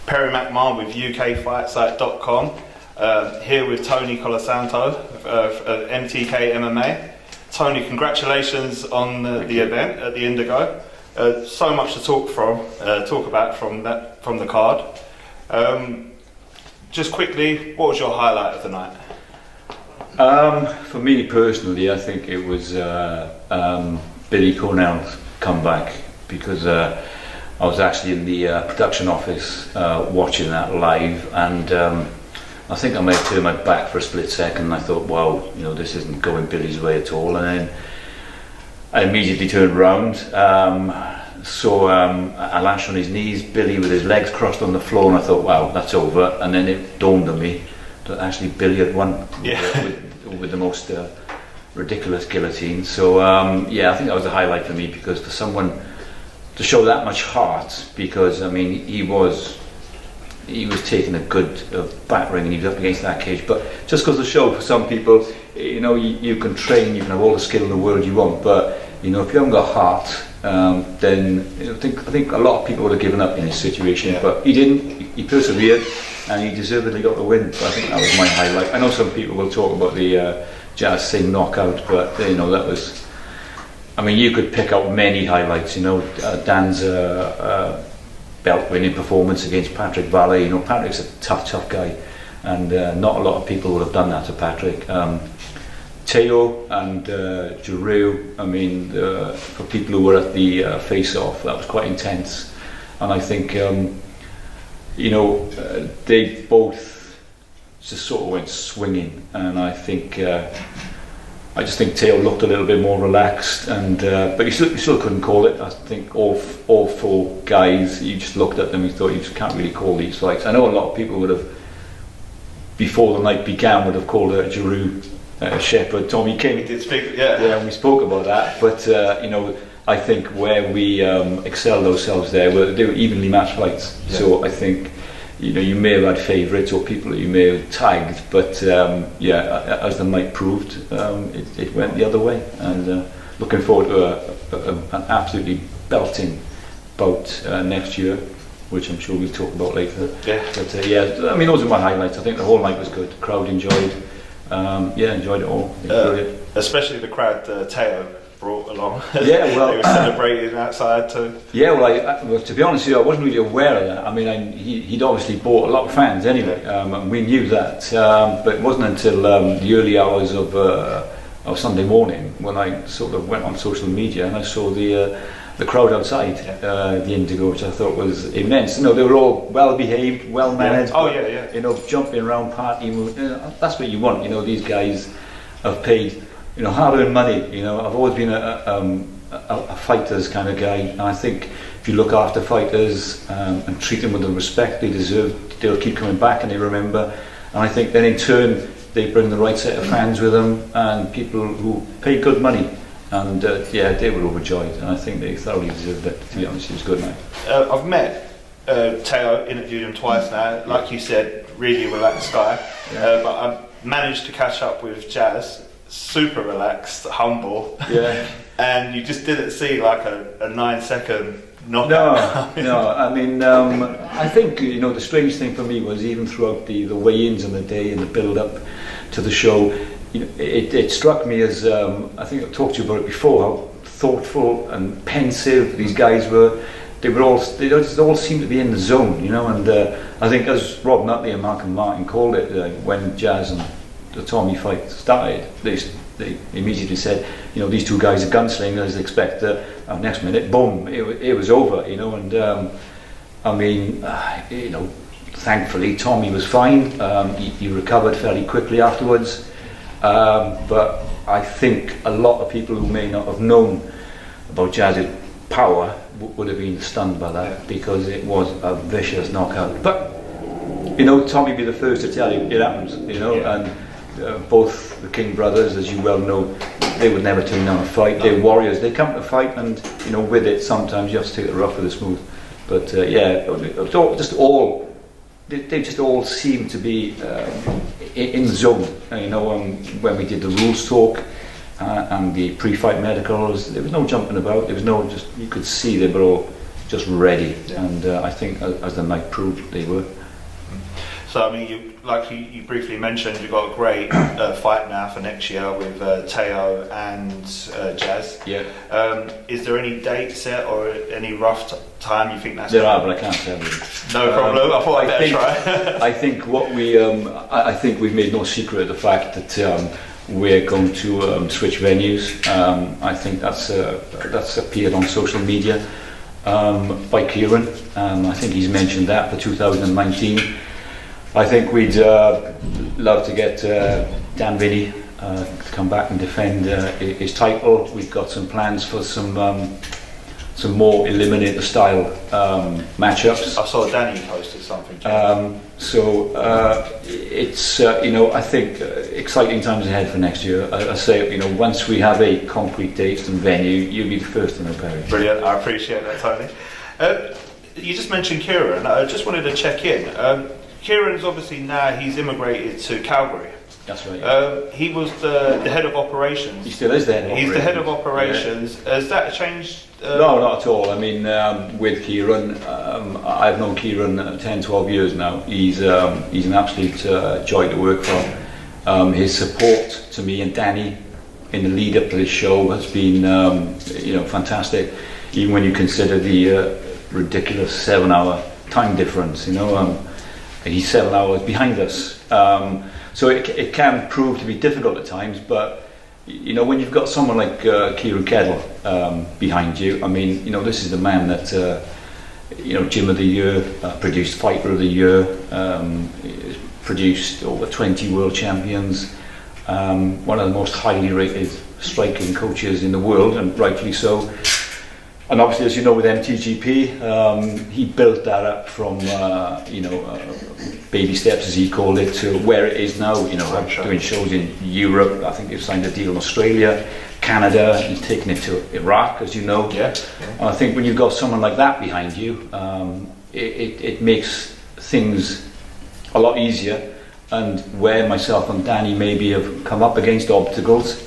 Perry McMahon with UKFightsite.com. Here with Toni Colasanto of MTK MMA. Toni, congratulations on the event at the Indigo. So much to talk about from the card. Just quickly, what was your highlight of the night? For me personally, I think it was Billy Cornell's comeback, because I was actually in the production office watching that live, and I think I may have turned my back for a split second, and I thought, wow, this isn't going Billy's way at all. And then I immediately turned around, saw a lash on his knees, Billy with his legs crossed on the floor, and I thought, wow, that's over. And then it dawned on me that actually Billy had won with the most ridiculous guillotine. So yeah, I think that was a highlight for me, because for someone to show that much heart, because I mean he was taking a good battering, and he was up against that cage. But just goes to show, for some people, you can train, you can have all the skill in the world you want, but if you haven't got heart, then I think a lot of people would have given up in this situation. Yeah. But he didn't. He persevered, and he deservedly got the win. So I think that was my highlight. I know some people will talk about the Jazz Singh knockout, but that was. I mean, you could pick out many highlights. Dan's belt-winning performance against Patrick Valle. Patrick's a tough guy, and not a lot of people would have done that to Patrick. Teo and Giroux, I mean, for people who were at the face-off, that was quite intense, and I think they both just sort of went swinging, and I just think Teo looked a little bit more relaxed, and but you still couldn't call it. I think all four guys, you just looked at them, you thought, you just can't really call these fights. I know a lot of people would have, before the night began, would have called Giroux Shepherd, Tommy King. We did speak, yeah, and we spoke about that. But I think where we excelled ourselves they were evenly matched fights. Yeah. So I think you may have had favourites or people that you may have tagged, but as the night proved, it went the other way. And looking forward to an absolutely belting bout next year, which I'm sure we'll talk about later. Yeah. But I mean, those are my highlights. I think the whole night was good. Crowd enjoyed. Enjoyed it all. Brilliant. Especially the crowd Teo brought along. Yeah, well, they were celebrating outside too. Yeah, well, to be honest with you, I wasn't really aware of that. I mean, he'd obviously bought a lot of fans anyway, and we knew that. But it wasn't until the early hours of Sunday morning when I sort of went on social media and I saw the crowd outside the Indigo, which I thought was immense. They were all well behaved, well managed. Yeah. Oh yeah. Jumping around, partying. That's what you want. These guys have paid, hard-earned money. I've always been a fighters kind of guy, and I think if you look after fighters and treat them with the respect they deserve, they'll keep coming back and they remember. And I think then in turn they bring the right set of fans with them, and people who pay good money. And they were overjoyed, and I think they thoroughly deserved it. To be honest, it was a good night. I've met Teo, interviewed him twice now. Like you said, really relaxed guy. But I managed to catch up with Jazz. Super relaxed, humble. Yeah. And you just didn't see like a 9-second knockout. No. I mean, I think the strange thing for me was, even throughout the weigh-ins in the day and the build-up to the show, it struck me as, I think I've talked to you about it before, how thoughtful and pensive these guys were. They just all seemed to be in the zone, and I think, as Rob Nutley and Malcolm Martin called it, when Jazz and the Tommy fight started, they immediately said, these two guys are gunslingers, expect next minute, boom, it was over, and I mean, thankfully Tommy was fine. He recovered fairly quickly afterwards. But I think a lot of people who may not have known about Jazz's power would have been stunned by that, because it was a vicious knockout. But Tommy be the first to tell you it happens. And both the King brothers, as you well know, they would never turn down a fight. They're warriors. They come to fight, and with it sometimes you have to take the rough with the smooth. But they just all seem to be in the zone. When we did the rules talk and the pre-fight medicals, there was no jumping about. There was no, you could see they were all just ready. And I think as the night proved, they were. So I mean, you briefly mentioned, you've got a great fight now for next year with Teo and Jazz. Yeah. Is there any date set or any rough time you think that's? There are, but I can't tell you. No problem. I thought I'd better try. I think what I think we've made no secret of the fact that we're going to switch venues. I think that's appeared on social media by Kieran. I think he's mentioned that for 2019. I think we'd love to get Dan Vinni to come back and defend his title. We've got some plans for some more eliminator style matchups. I saw Danny posted something. It's I think exciting times ahead for next year. I say, once we have a concrete date and venue, you'll be the first to know, Perry. Brilliant, I appreciate that, Tony. You just mentioned Kieran. I just wanted to check in. Kieran's obviously now he's immigrated to Calgary. That's right. He was the head of operations. He still is the head of operations. He's the head of operations. Yeah. Has that changed? No, not at all. I mean, with Kieran, I've known Kieran 10, 12 years now. He's an absolute joy to work for. His support to me and Danny in the lead up to this show has been, fantastic. Even when you consider the ridiculous 7-hour time difference, he's 7 hours behind us. So it can prove to be difficult at times, but when you've got someone like Kieran Keddle behind you, I mean, this is the man that Gym of the Year, produced Fighter of the Year, produced over 20 world champions, one of the most highly rated striking coaches in the world, and rightfully so. And obviously, as you know, with MTGP, he built that up from baby steps, as he called it, to where it is now. Doing shows in Europe. I think they've signed a deal in Australia, Canada. He's taken it to Iraq, as you know. Yeah. And I think when you've got someone like that behind you, it makes things a lot easier. And where myself and Danny maybe have come up against obstacles,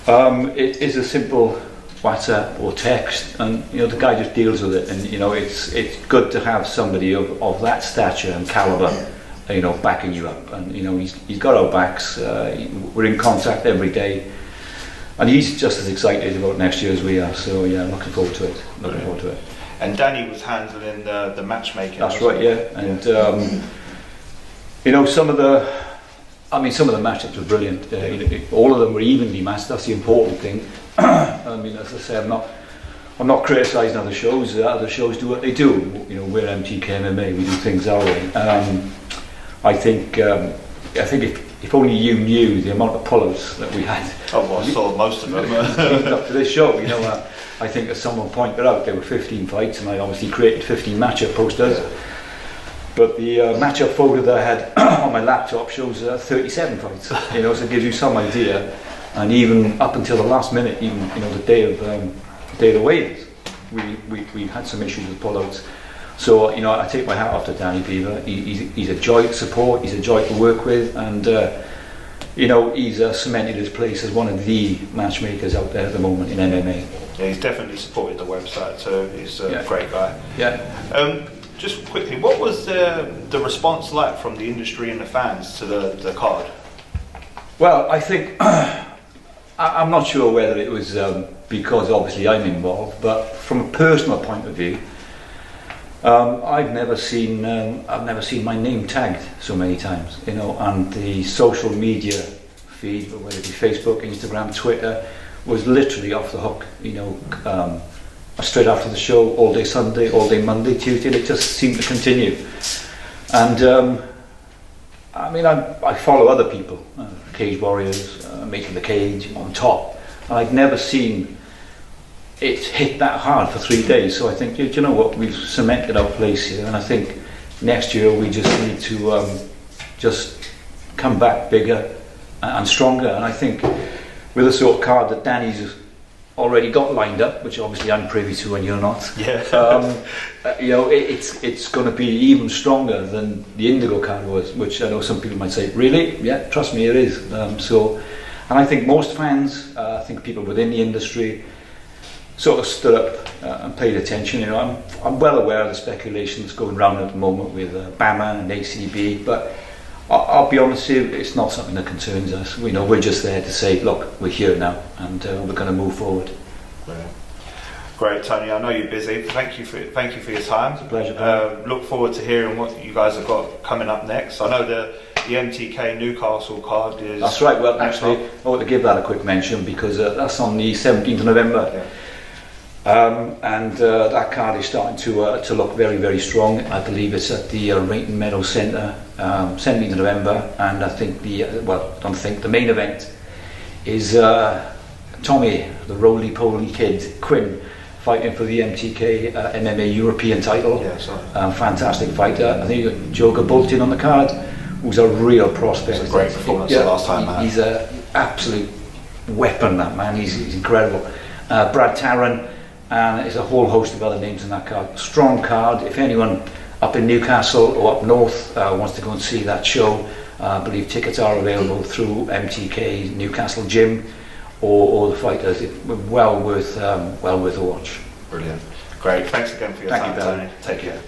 it is a simple WhatsApp or text, and the guy just deals with it. And it's good to have somebody of that stature and caliber, backing you up. And he's got our backs. We're in contact every day, and he's just as excited about next year as we are. So yeah, I'm looking forward to it. And Danny was handling the matchmaking. That's right, yeah. And some of the matchups were brilliant. All of them were evenly matched. That's the important thing. I mean, as I say, I'm not criticising other shows. Other shows do what they do. We're MTK MMA. We do things our way. I think if only you knew the amount of pull-ups that we had. Oh, well, I saw most of them. Up to this show, I think as someone pointed out, there were 15 fights, and I obviously created 15 matchup posters. Yeah. But the matchup photo that I had on my laptop shows 37 fights. So it gives you some idea. And even up until the last minute, even the day of the weigh-ins, we had some issues with pullouts. So I take my hat off to Danny Beaver. He's a joy to support. He's a joy to work with, and he's cemented his place as one of the matchmakers out there at the moment in MMA. Yeah, he's definitely supported the website too. He's a great guy. Yeah. Just quickly, what was the response like from the industry and the fans to the card? Well, I think I'm not sure whether it was because obviously I'm involved, but from a personal point of view, I've never seen my name tagged so many times, and the social media feed, whether it be Facebook, Instagram, Twitter, was literally off the hook. Straight after the show, all day Sunday, all day Monday, Tuesday, it just seemed to continue. And I follow other people, Cage Warriors, Making the Cage, On Top, and I'd never seen it hit that hard for 3 days. So I think, you know what, we've cemented our place here, and I think next year we just need to just come back bigger and stronger. And I think with the sort of card that Danny's already got lined up, which obviously I'm privy to and you're not, it's going to be even stronger than the Indigo card was, which I know some people might say, really? Yeah, trust me, it is. And I think most fans, I think people within the industry, sort of stood up and paid attention. You know, I'm well aware of the speculation that's going around at the moment with BAMA and ACB, but I'll be honest with you, it's not something that concerns us. We know we're just there to say, look, we're here now, and we're going to move forward. Brilliant. Great, Tony. I know you're busy. Thank you for your time. It's a pleasure. Look forward to hearing what you guys have got coming up next. I know the MTK Newcastle card is. That's right. Well, actually, I want to give that a quick mention because that's on the 17th of November. Yeah. And that card is starting to look very, very strong. I believe it's at the Rainton Meadow Centre, 17th of November, and I think the main event is Tommy, the roly-poly kid, Quinn, fighting for the MTK MMA European title. Yeah, sorry. Fantastic fighter. I think you got Joker Bolton on the card, who's a real prospect. It's a great performance the last time, man. He's an absolute weapon, that man. He's incredible. Brad Tarrant. And there's a whole host of other names in that card. Strong card. If anyone up in Newcastle or up north wants to go and see that show, I believe tickets are available through MTK Newcastle Gym or the fighters. It's well worth a watch. Brilliant. Great. Thanks again for your time, Tony. Take care.